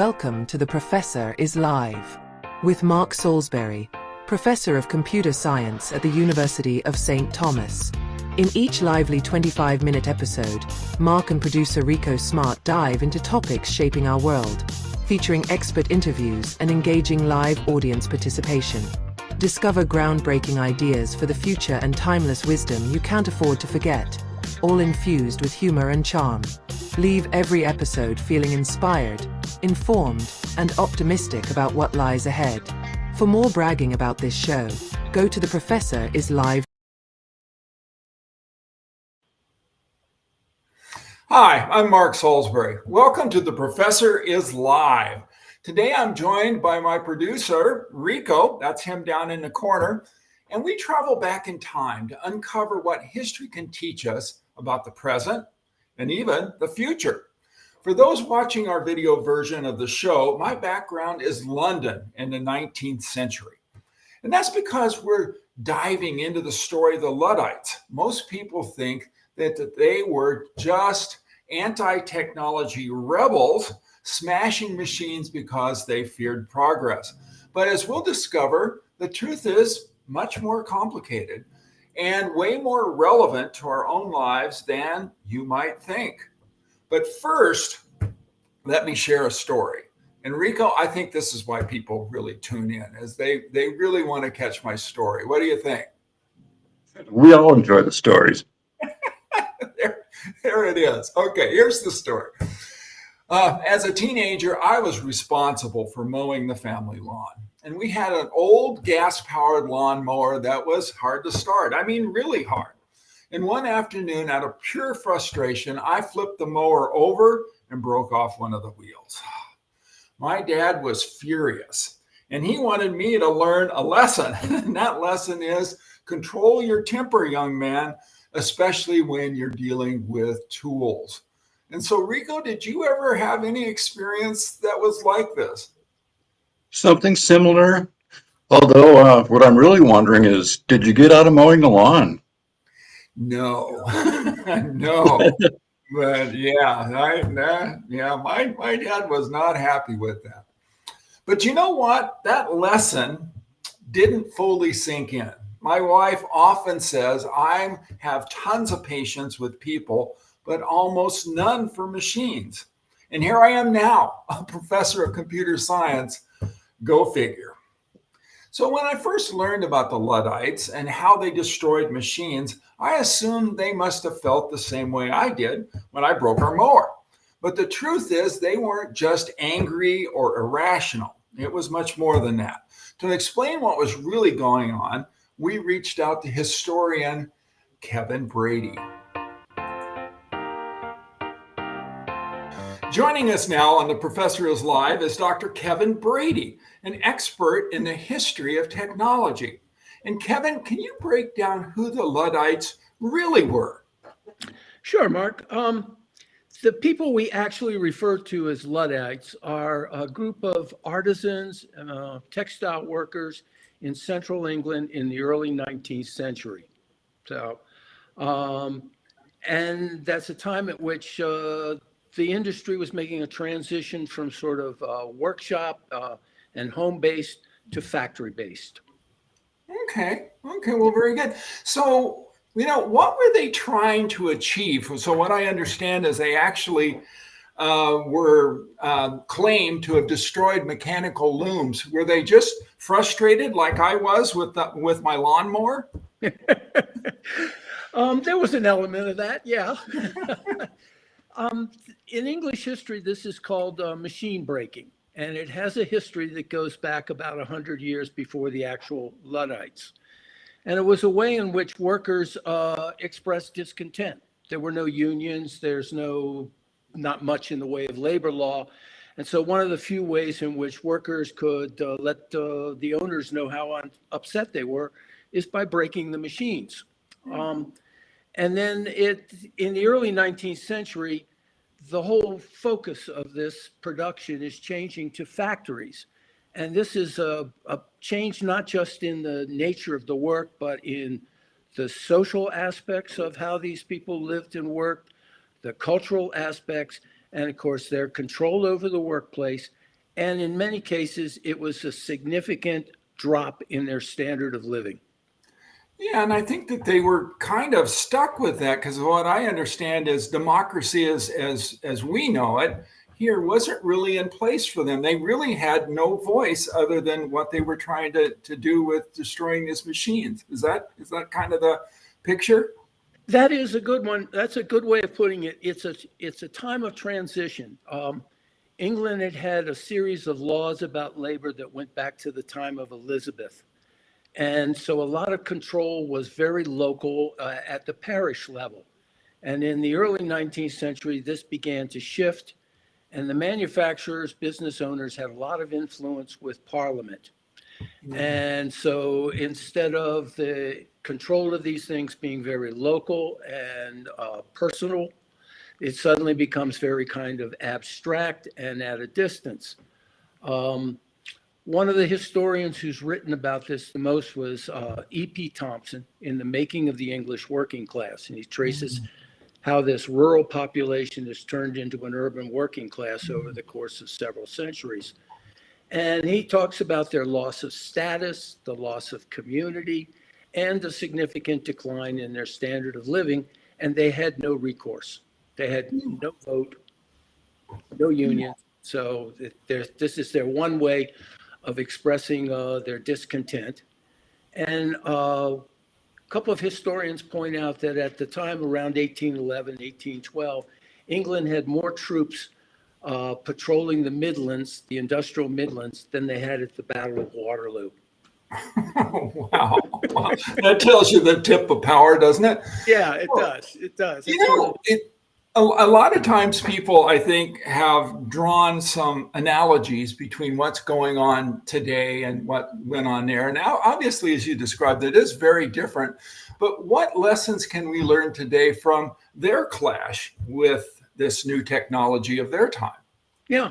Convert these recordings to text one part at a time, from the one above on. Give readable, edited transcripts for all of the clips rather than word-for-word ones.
welcome to The Professor is Live with Mark Salisbury, Professor of Computer Science at the University of St. Thomas. In each lively 25-minute episode, Mark and producer Rico Smart dive into topics shaping our world, featuring expert interviews and engaging live audience participation. Discover groundbreaking ideas for the future and timeless wisdom you can't afford to forget, all infused with humor and charm. Leave every episode feeling inspired, informed, and optimistic about what lies ahead. For more bragging about this show, go to The Professor is Live. Hi, I'm Mark Salisbury. Welcome to The Professor is Live. Today I'm joined by my producer, Rico, that's him down in the corner, and we travel back in time to uncover what history can teach us about the present and even the future. For those watching our video version of the show, my background is London in the 19th century. And that's because we're diving into the story of the Luddites. Most people think that they were just anti-technology rebels smashing machines because they feared progress. But as we'll discover, the truth is much more complicated and way more relevant to our own lives than you might think. But first, let me share a story. And Rico, I think this is why people really tune in, is they really want to catch my story. What do you think? We all enjoy the stories. There it is. Okay, here's the story. As a teenager, I was responsible for mowing the family lawn. And we had an old gas-powered lawnmower that was hard to start. I mean, really hard. And one afternoon, out of pure frustration, I flipped the mower over and broke off one of the wheels. My dad was furious, and he wanted me to learn a lesson. And that lesson is control your temper, young man, especially when you're dealing with tools. And so, Rico, did you ever have any experience that was like this? Something similar. Although what I'm really wondering is, did you get out of mowing the lawn? No, no. But yeah, my dad was not happy with that. But you know what? That lesson didn't fully sink in. My wife often says I have tons of patience with people, but almost none for machines. And here I am now, a professor of computer science. Go figure. So when I first learned about the Luddites and how they destroyed machines, I assumed they must have felt the same way I did when I broke our mower. But the truth is they weren't just angry or irrational. It was much more than that. To explain what was really going on, we reached out to historian Kevin Brady. Joining us now on The Professor is Live is Dr. Kevin Brady, an expert in the history of technology. And Kevin, can you break down who the Luddites really were? Sure, Mark. The people we actually refer to as Luddites are a group of artisans, textile workers in central England in the early 19th century. So, and that's a time at which the industry was making a transition from sort of workshop and home-based to factory-based. Okay, well, very good. So, what were they trying to achieve? So what I understand is they actually were claimed to have destroyed mechanical looms. Were they just frustrated like I was with my lawnmower? There was an element of that, yeah. In English history, this is called machine breaking, and it has a history that goes back about 100 years before the actual Luddites. And it was a way in which workers expressed discontent. There were no unions, there's not much in the way of labor law. And so one of the few ways in which workers could let the owners know how upset they were is by breaking the machines. And then in the early 19th century, the whole focus of this production is changing to factories. And this is a change not just in the nature of the work, but in the social aspects of how these people lived and worked, the cultural aspects, and of course their control over the workplace And in many cases, it was a significant drop in their standard of living. Yeah, and I think that they were kind of stuck with that because what I understand is democracy as we know it here wasn't really in place for them. They really had no voice other than what they were trying to do with destroying these machines. Is that kind of the picture? That is a good one. That's a good way of putting it. It's a time of transition. England had had a series of laws about labor that went back to the time of Elizabeth. And so a lot of control was very local at the parish level. And in the early 19th century, this began to shift, and the manufacturers, business owners had a lot of influence with Parliament. And so instead of the control of these things being very local and personal, it suddenly becomes very kind of abstract and at a distance. One of the historians who's written about this the most was E.P. Thompson in The Making of the English Working Class. And he traces how this rural population is turned into an urban working class over the course of several centuries. And he talks about their loss of status, the loss of community, and the significant decline in their standard of living. And they had no recourse. They had no vote, no union. So this is their one way of expressing their discontent. And a couple of historians point out that at the time around 1811, 1812, England had more troops patrolling the Midlands, the industrial Midlands, than they had at the Battle of Waterloo. Wow. Wow. That tells you the tip of power, doesn't it? Yeah, it does. It does. You know, a lot of times people, I think, have drawn some analogies between what's going on today and what went on there. Now, obviously, as you described, it is very different. But what lessons can we learn today from their clash with this new technology of their time? Yeah,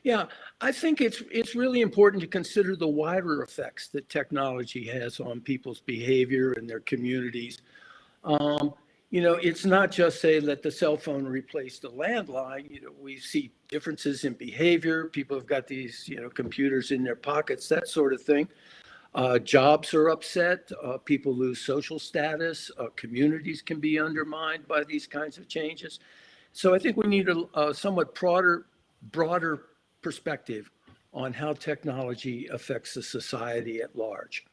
yeah. I think it's really important to consider the wider effects that technology has on people's behavior and their communities. It's not just say let the cell phone replace the landline. We see differences in behavior. People have got these, computers in their pockets, that sort of thing. Jobs are upset. People lose social status. Communities can be undermined by these kinds of changes. So I think we need a somewhat broader perspective on how technology affects the society at large.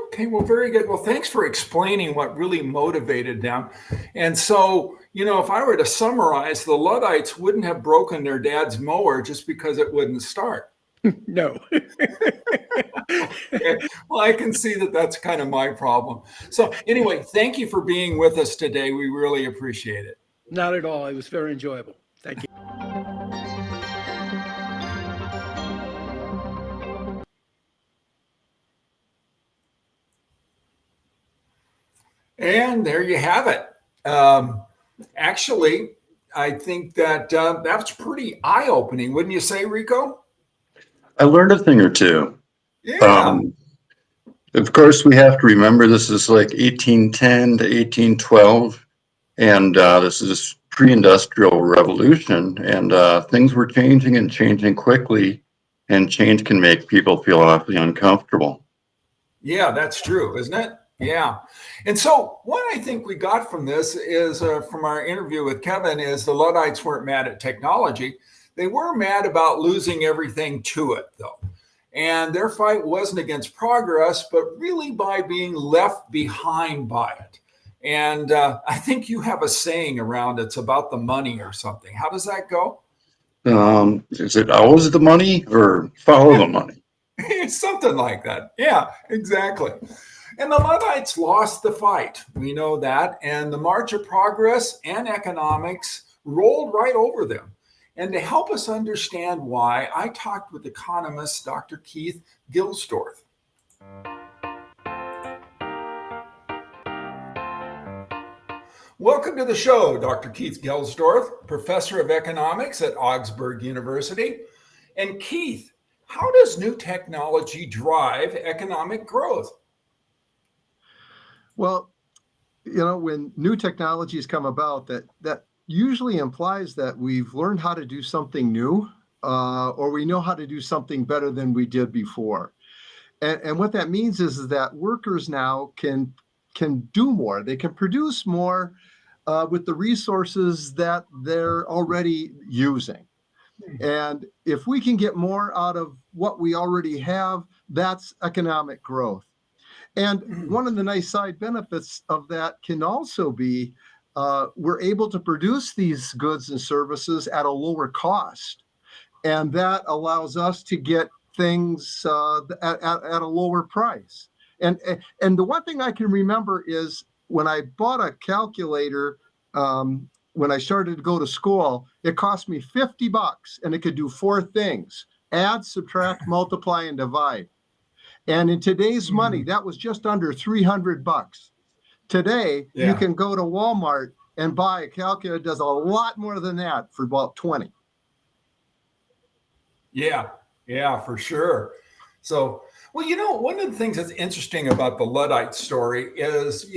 Okay, well, very good. Well, thanks for explaining what really motivated them. And so, if I were to summarize, the Luddites wouldn't have broken their dad's mower just because it wouldn't start. No. Okay. Well, I can see that that's kind of my problem. So anyway, thank you for being with us today. We really appreciate it. Not at all. It was very enjoyable. Thank you. And there you have it. Actually, I think that that's pretty eye-opening, wouldn't you say, Rico? I learned a thing or two. Yeah. Of course, we have to remember this is like 1810 to 1812, and this is pre-industrial revolution, and things were changing and changing quickly, and change can make people feel awfully uncomfortable. Yeah, that's true, isn't it? Yeah. And so what I think we got from this is from our interview with Kevin is the Luddites weren't mad at technology. They were mad about losing everything to it, though. And their fight wasn't against progress, but really by being left behind by it. And I think you have a saying around it's about the money or something. How does that go? Is it always the money or follow the money? Something like that. Yeah, exactly. And the Luddites lost the fight. We know that. And the march of progress and economics rolled right over them. And to help us understand why, I talked with economist Dr. Keith Gilsdorf. Welcome to the show, Dr. Keith Gilsdorf, professor of economics at Augsburg University. And Keith, how does new technology drive economic growth? Well, when new technologies come about, that usually implies that we've learned how to do something new. or we know how to do something better than we did before. And what that means is that workers now can do more. They can produce more with the resources that they're already using. And if we can get more out of what we already have, that's economic growth. And one of the nice side benefits of that can also be we're able to produce these goods and services at a lower cost. And that allows us to get things at a lower price. And the one thing I can remember is when I bought a calculator, when I started to go to school, it cost me $50 and it could do 4 things: add, subtract, multiply, and divide. And in today's money, that was just under $300. Today, you can go to Walmart and buy a calculator that does a lot more than that for about 20. Yeah, for sure. So, well, one of the things that's interesting about the Luddite story is,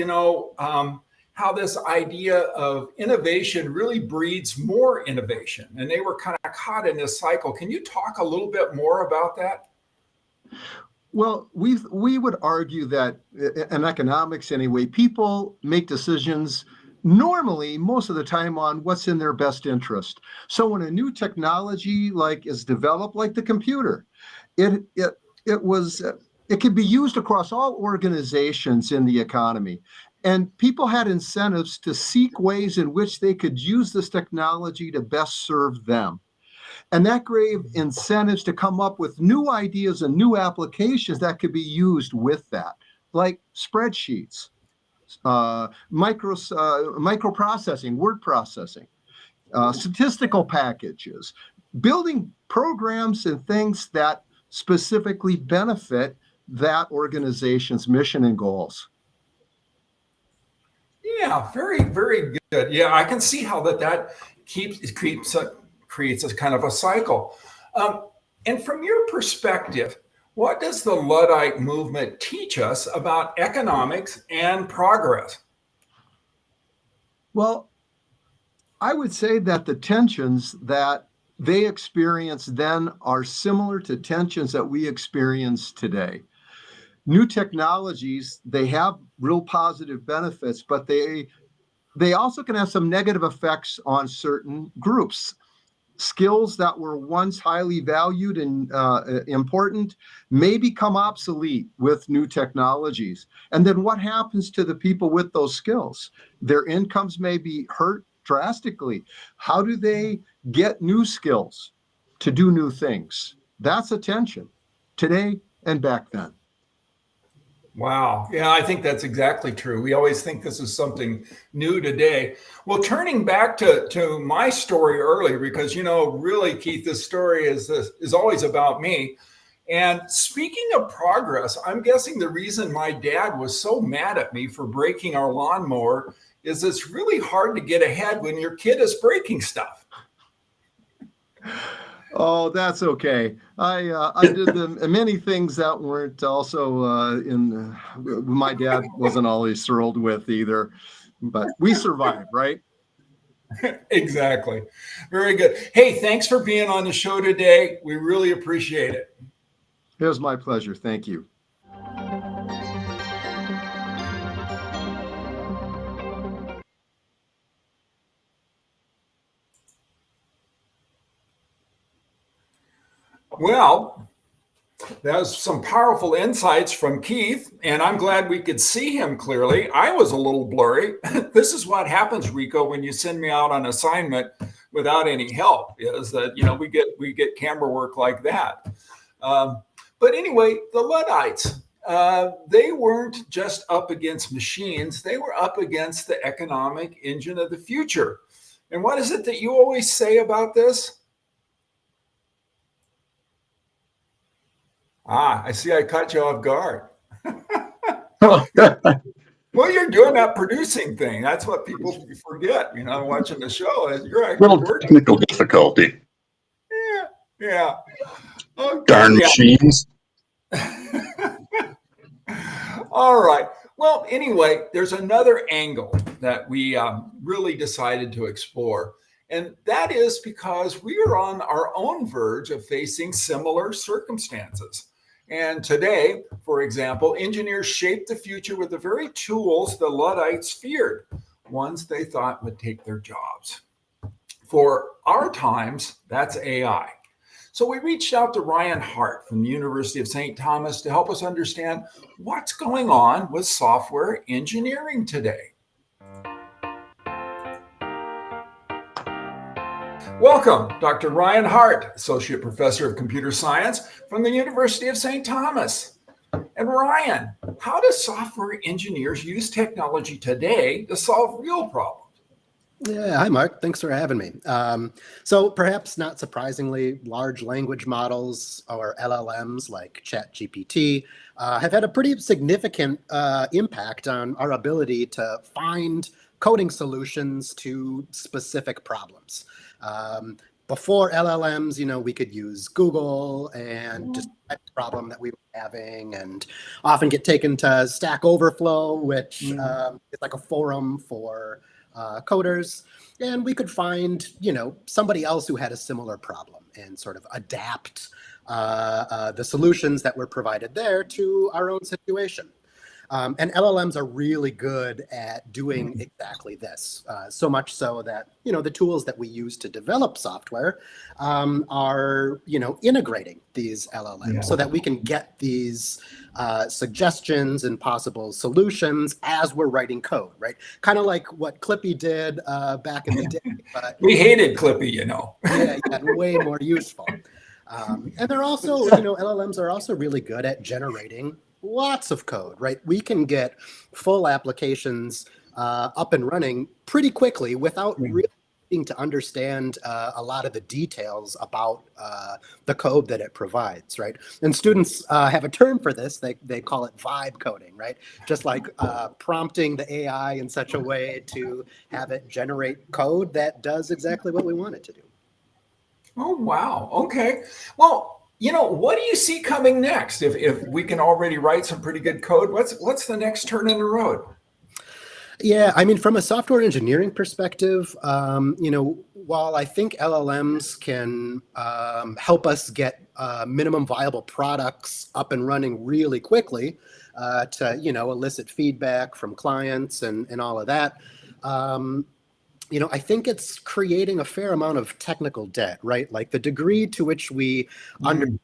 how this idea of innovation really breeds more innovation. And they were kind of caught in this cycle. Can you talk a little bit more about that? Well, we would argue that in economics anyway, people make decisions normally most of the time on what's in their best interest. So when a new technology is developed, like the computer, it could be used across all organizations in the economy. And people had incentives to seek ways in which they could use this technology to best serve them. And that gave incentives to come up with new ideas and new applications that could be used with that, like spreadsheets, microprocessing, word processing, statistical packages, building programs and things that specifically benefit that organization's mission and goals. Yeah, very, very good. Yeah, I can see how that creates a kind of a cycle. And from your perspective, what does the Luddite movement teach us about economics and progress? Well, I would say that the tensions that they experienced then are similar to tensions that we experience today. New technologies, they have real positive benefits, but they also can have some negative effects on certain groups. Skills that were once highly valued and important may become obsolete with new technologies. And then what happens to the people with those skills? Their incomes may be hurt drastically. How do they get new skills to do new things? That's a tension today and back then. Wow. Yeah, I think that's exactly true. We always think this is something new today. Well, turning back to my story earlier, because, really, Keith, this story is always about me. And speaking of progress, I'm guessing the reason my dad was so mad at me for breaking our lawnmower is it's really hard to get ahead when your kid is breaking stuff. Oh, that's okay. I did many things that weren't also my dad wasn't always thrilled with either, but we survived, right? Exactly. Very good. Hey, thanks for being on the show today. We really appreciate it. It was my pleasure. Thank you. Well, that was some powerful insights from Keith, and I'm glad we could see him clearly. I was a little blurry. This is what happens, Rico, when you send me out on assignment without any help, is that, we get camera work like that. But anyway, the Luddites, they weren't just up against machines. They were up against the economic engine of the future. And what is it that you always say about this? I see I caught you off guard. Well, you're doing that producing thing. That's what people forget, watching the show. You're actually little technical difficulty. Yeah. Okay. Darn machines. All right. Well, anyway, there's another angle that we really decided to explore. And that is because we are on our own verge of facing similar circumstances. And today, for example, engineers shape the future with the very tools the Luddites feared, ones they thought would take their jobs. For our times, that's AI. So we reached out to Ryan Hart from the University of St. Thomas to help us understand what's going on with software engineering today. Welcome, Dr. Ryan Hart, Associate Professor of Computer Science from the University of St. Thomas. And Ryan, how do software engineers use technology today to solve real problems? Yeah, hi, Mark. Thanks for having me. So perhaps not surprisingly, large language models or LLMs like ChatGPT have had a pretty significant impact on our ability to find coding solutions to specific problems. Before LLMs, we could use Google and just type the problem that we were having and often get taken to Stack Overflow, which is like a forum for coders, and we could find, somebody else who had a similar problem and sort of adapt the solutions that were provided there to our own situation. And LLMs are really good at doing exactly this, so much so that, the tools that we use to develop software are, integrating these LLMs so that we can get these suggestions and possible solutions as we're writing code, right? Kind of like what Clippy did back in the day. But we hated Clippy, Yeah, way more useful. And they're also, LLMs are also really good at generating lots of code, right? We can get full applications up and running pretty quickly without really needing to understand a lot of the details about the code that it provides, right? And students have a term for this. They call it vibe coding, right? Just like prompting the AI in such a way to have it generate code that does exactly what we want it to do. Oh, wow. Okay. Well, what do you see coming next? If we can already write some pretty good code, what's the next turn in the road? Yeah, I mean, from a software engineering perspective, while I think LLMs can help us get minimum viable products up and running really quickly to, elicit feedback from clients and all of that, I think it's creating a fair amount of technical debt, right? Like the degree to which we understand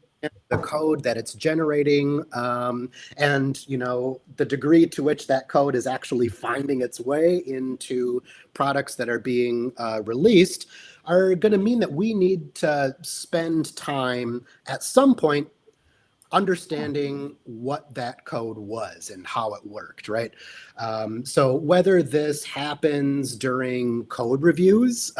the code that it's generating and, the degree to which that code is actually finding its way into products that are being released are going to mean that we need to spend time at some point understanding what that code was and how it worked, right? So whether this happens during code reviews,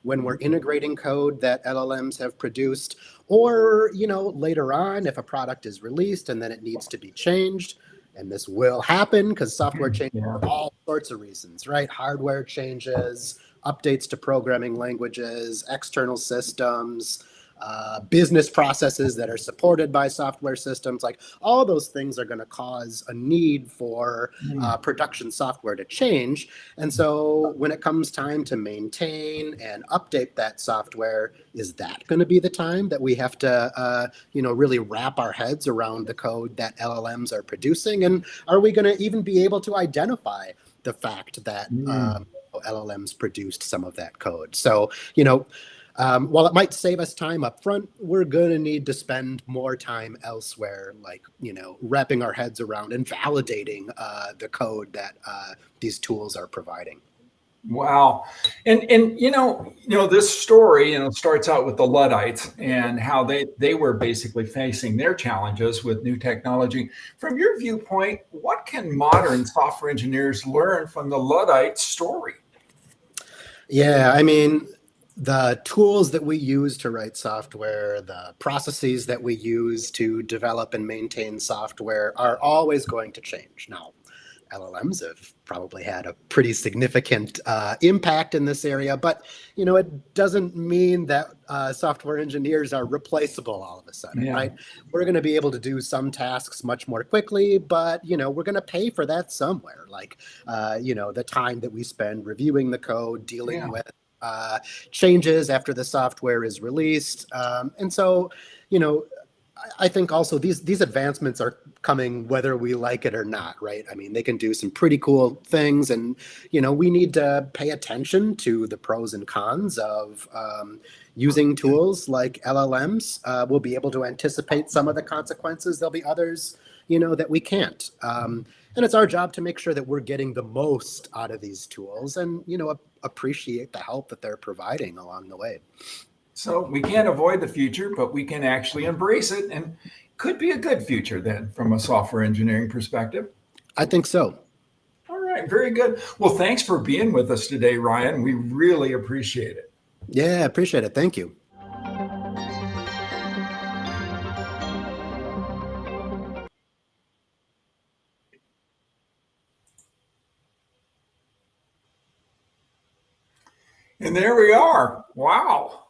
when we're integrating code that LLMs have produced, or, later on if a product is released and then it needs to be changed, and this will happen because software changes for all sorts of reasons, right? Hardware changes, updates to programming languages, external systems, business processes that are supported by software systems, like all those things are going to cause a need for production software to change. And so when it comes time to maintain and update that software, is that going to be the time that we have to, really wrap our heads around the code that LLMs are producing? And are we going to even be able to identify the fact that LLMs produced some of that code? So, while it might save us time up front, we're going to need to spend more time elsewhere, like, wrapping our heads around and validating the code that these tools are providing. Wow. And this story, starts out with the Luddites and how they were basically facing their challenges with new technology. From your viewpoint, what can modern software engineers learn from the Luddite story? Yeah, I mean, the tools that we use to write software, the processes that we use to develop and maintain software are always going to change. Now, LLMs have probably had a pretty significant impact in this area, but it doesn't mean that software engineers are replaceable all of a sudden, right? We're going to be able to do some tasks much more quickly, but we're going to pay for that somewhere, like the time that we spend reviewing the code, dealing with changes after the software is released. And so, I think also these advancements are coming whether we like it or not, right? I mean, they can do some pretty cool things, and we need to pay attention to the pros and cons of using tools like LLMs. We'll be able to anticipate some of the consequences. There'll be others, that we can't. And it's our job to make sure that we're getting the most out of these tools and, appreciate the help that they're providing along the way. So we can't avoid the future, but we can actually embrace it, and could be a good future then from a software engineering perspective. I think so. All right, very good. Well, thanks for being with us today, Ryan. We really appreciate it. Yeah, appreciate it. Thank you. And there we are. Wow.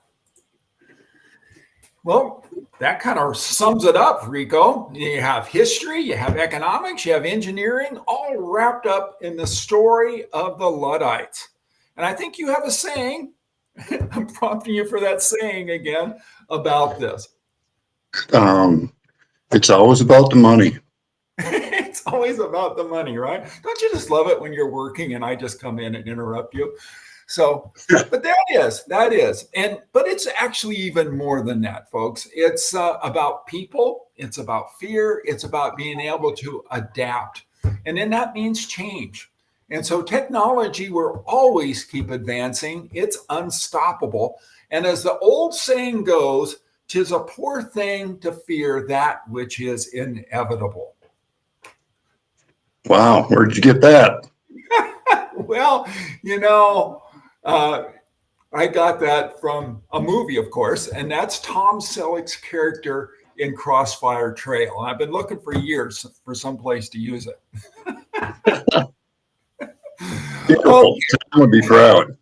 Well, that kind of sums it up, Rico. You have history, you have economics, you have engineering, all wrapped up in the story of the Luddites. And I think you have a saying, I'm prompting you for that saying again about this. It's always about the money. It's always about the money, right? Don't you just love it when you're working and I just come in and interrupt you? So, but that is, but it's actually even more than that, folks. It's about people. It's about fear. It's about being able to adapt. And then that means change. And so technology will always keep advancing. It's unstoppable. And as the old saying goes, 'tis a poor thing to fear that which is inevitable. Wow, where'd you get that? Well, I got that from a movie, of course, and that's Tom Selleck's character in Crossfire Trail. And I've been looking for years for some place to use it. Well, Tom would be proud.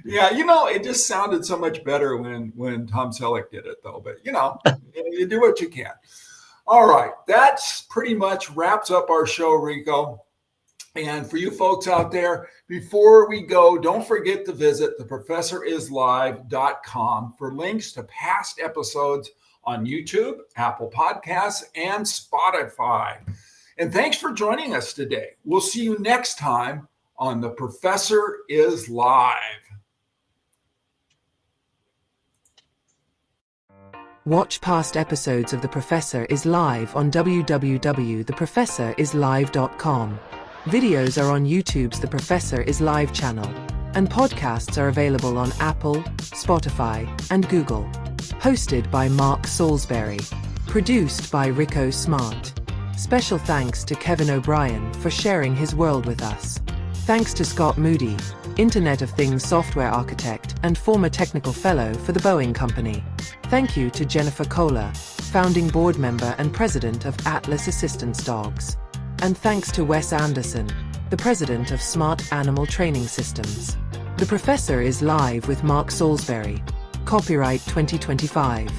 Yeah, it just sounded so much better when Tom Selleck did it, though. But, you do what you can. All right, that's pretty much wraps up our show, Rico. And for you folks out there, before we go, don't forget to visit theprofessorislive.com for links to past episodes on YouTube, Apple Podcasts, and Spotify. And thanks for joining us today. We'll see you next time on The Professor is Live. Watch past episodes of The Professor is Live on www.theprofessorislive.com. Videos are on YouTube's The Professor is Live channel, and podcasts are available on Apple, Spotify, and Google. Hosted by Mark Salisbury. Produced by Rico Smart. Special thanks to Kevin O'Brien for sharing his world with us. Thanks to Scott Moody, Internet of Things software architect and former technical fellow for the Boeing Company. Thank you to Jennifer Kohler, founding board member and president of Atlas Assistance Dogs. And thanks to Wes Anderson, the president of Smart Animal Training Systems. The Professor is Live with Mark Salisbury. Copyright 2025.